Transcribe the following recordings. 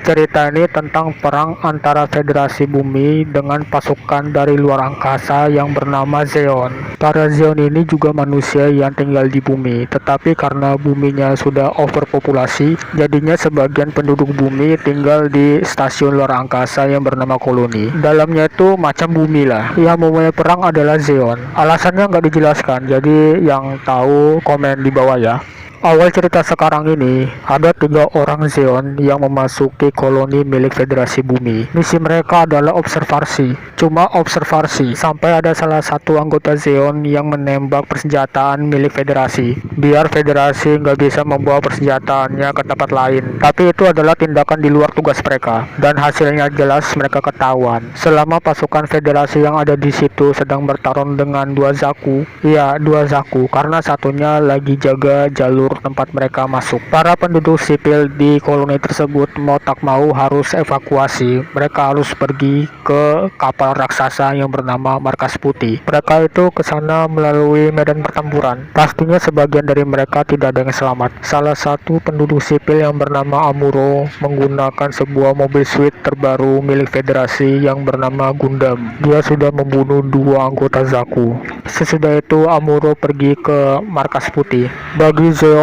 Cerita ini tentang perang antara Federasi Bumi dengan pasukan dari luar angkasa yang bernama Zeon. Para Zeon ini juga manusia yang tinggal di bumi, tetapi karena buminya sudah overpopulasi, jadinya sebagian penduduk bumi tinggal di stasiun luar angkasa yang bernama koloni. Dalamnya itu macam bumi lah. Yang memulai perang adalah Zeon. Alasannya nggak dijelaskan, jadi yang tahu komen di bawah ya. Awal cerita sekarang ini, ada 3 orang Zeon yang memasuki koloni milik Federasi Bumi. Misi mereka adalah observasi, cuma observasi, sampai ada salah satu anggota Zeon yang menembak persenjataan milik Federasi, biar Federasi nggak bisa membawa persenjataannya ke tempat lain. Tapi itu adalah tindakan di luar tugas mereka, dan hasilnya jelas mereka ketahuan. Selama pasukan Federasi yang ada di situ sedang bertarung dengan 2 Zaku, ya 2 Zaku, karena satunya lagi jaga jalur tempat mereka masuk. Para penduduk sipil di koloni tersebut mau tak mau harus evakuasi. Mereka harus pergi ke kapal raksasa yang bernama Markas Putih. Mereka itu ke sana melalui medan pertempuran. Pastinya sebagian dari mereka tidak ada yang selamat. Salah satu penduduk sipil yang bernama Amuro menggunakan sebuah mobil suite terbaru milik Federasi yang bernama Gundam. Dia sudah membunuh 2 anggota Zaku. Sesudah itu Amuro pergi ke Markas Putih. Bagi Zeon,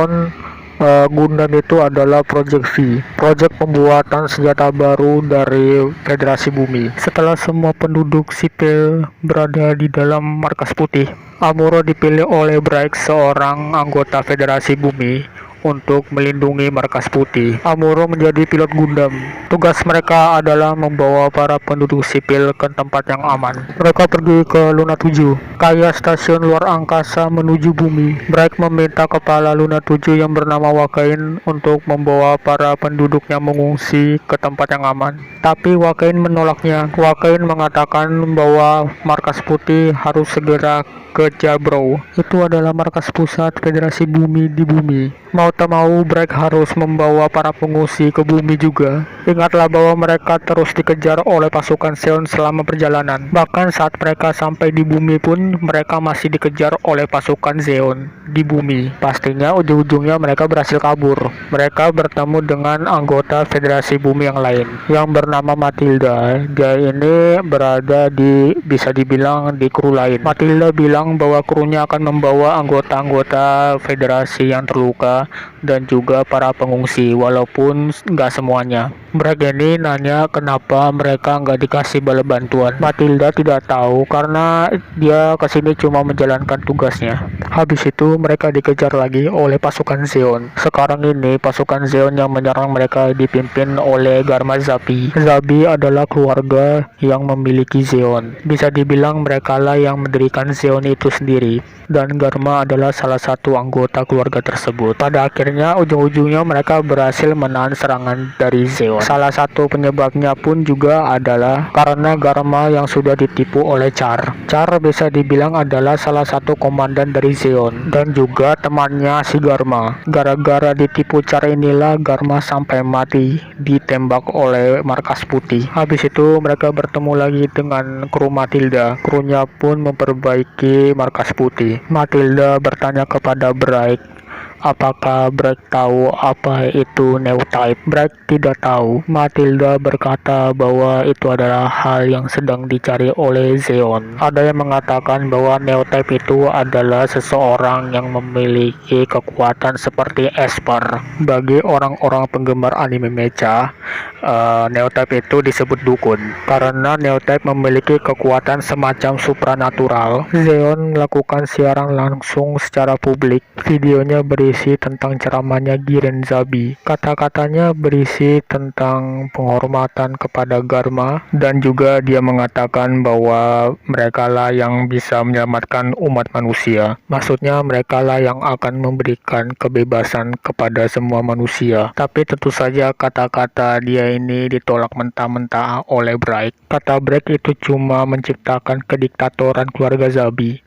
Gundam itu adalah Project V, proyek pembuatan senjata baru dari Federasi Bumi. Setelah semua penduduk sipil berada di dalam Markas Putih, Amuro dipilih oleh Braix, seorang anggota Federasi Bumi, untuk melindungi Markas Putih. Amuro menjadi pilot Gundam. Tugas mereka adalah membawa para penduduk sipil ke tempat yang aman. Mereka pergi ke Luna 7, kayak stasiun luar angkasa menuju bumi. Braix meminta kepala Luna 7 yang bernama Wakain untuk membawa para penduduknya mengungsi ke tempat yang aman. Tapi Wakain menolaknya. Wakain mengatakan bahwa Markas Putih harus segera ke Jabro. Itu adalah markas pusat Federasi Bumi di bumi. Mau tak mau, Braix harus membawa para pengungsi ke bumi juga. Ingatlah bahwa mereka terus dikejar oleh pasukan Zeon selama perjalanan. Bahkan saat mereka sampai di bumi pun, mereka masih dikejar oleh pasukan Zeon di bumi. Pastinya ujung-ujungnya mereka berhasil kabur. Mereka bertemu dengan anggota Federasi Bumi yang lain, yang bernama Matilda. Dia ini berada di, bisa dibilang, di kru lain. Matilda bilang bahwa krunya akan membawa anggota-anggota Federasi yang terluka dan juga para pengungsi, walaupun nggak semuanya. Braix ini nanya kenapa mereka nggak dikasih bala bantuan. Matilda tidak tahu karena dia kesini cuma menjalankan tugasnya. Habis itu mereka dikejar lagi oleh pasukan Zeon. Sekarang ini pasukan Zeon yang menyerang mereka dipimpin oleh Garma Zabi. Zabi adalah keluarga yang memiliki Zeon. Bisa dibilang mereka lah yang mendirikan Zeon itu sendiri, dan Garma adalah salah satu anggota keluarga tersebut. Pada akhirnya ujung-ujungnya mereka berhasil menahan serangan dari Zeon. Salah satu penyebabnya pun juga adalah karena Garma yang sudah ditipu oleh Char. Char bisa dibilang adalah salah satu komandan dari Zeon dan juga temannya si Garma. Gara-gara ditipu Char inilah Garma sampai mati ditembak oleh Markas Putih. Habis itu mereka bertemu lagi dengan kru Matilda. Krunya pun memperbaiki Markas Putih. Matilda bertanya kepada Braix, apakah Braix tahu apa itu Neotype? Braix tidak tahu. Matilda berkata bahwa itu adalah hal yang sedang dicari oleh Zeon. Ada yang mengatakan bahwa Neotype itu adalah seseorang yang memiliki kekuatan seperti Esper. Bagi orang-orang penggemar anime mecha, Neotype itu disebut dukun karena Neotype memiliki kekuatan semacam supranatural. Zeon melakukan siaran langsung secara publik. Videonya berisi tentang ceramahnya Giren Zabi. Kata-katanya berisi tentang penghormatan kepada Garma, dan juga dia mengatakan bahwa mereka lah yang bisa menyelamatkan umat manusia. Maksudnya mereka lah yang akan memberikan kebebasan kepada semua manusia. Tapi tentu saja kata-kata dia ini ditolak mentah-mentah oleh Braix. Kata Braix itu cuma menciptakan kediktatoran keluarga Zabi.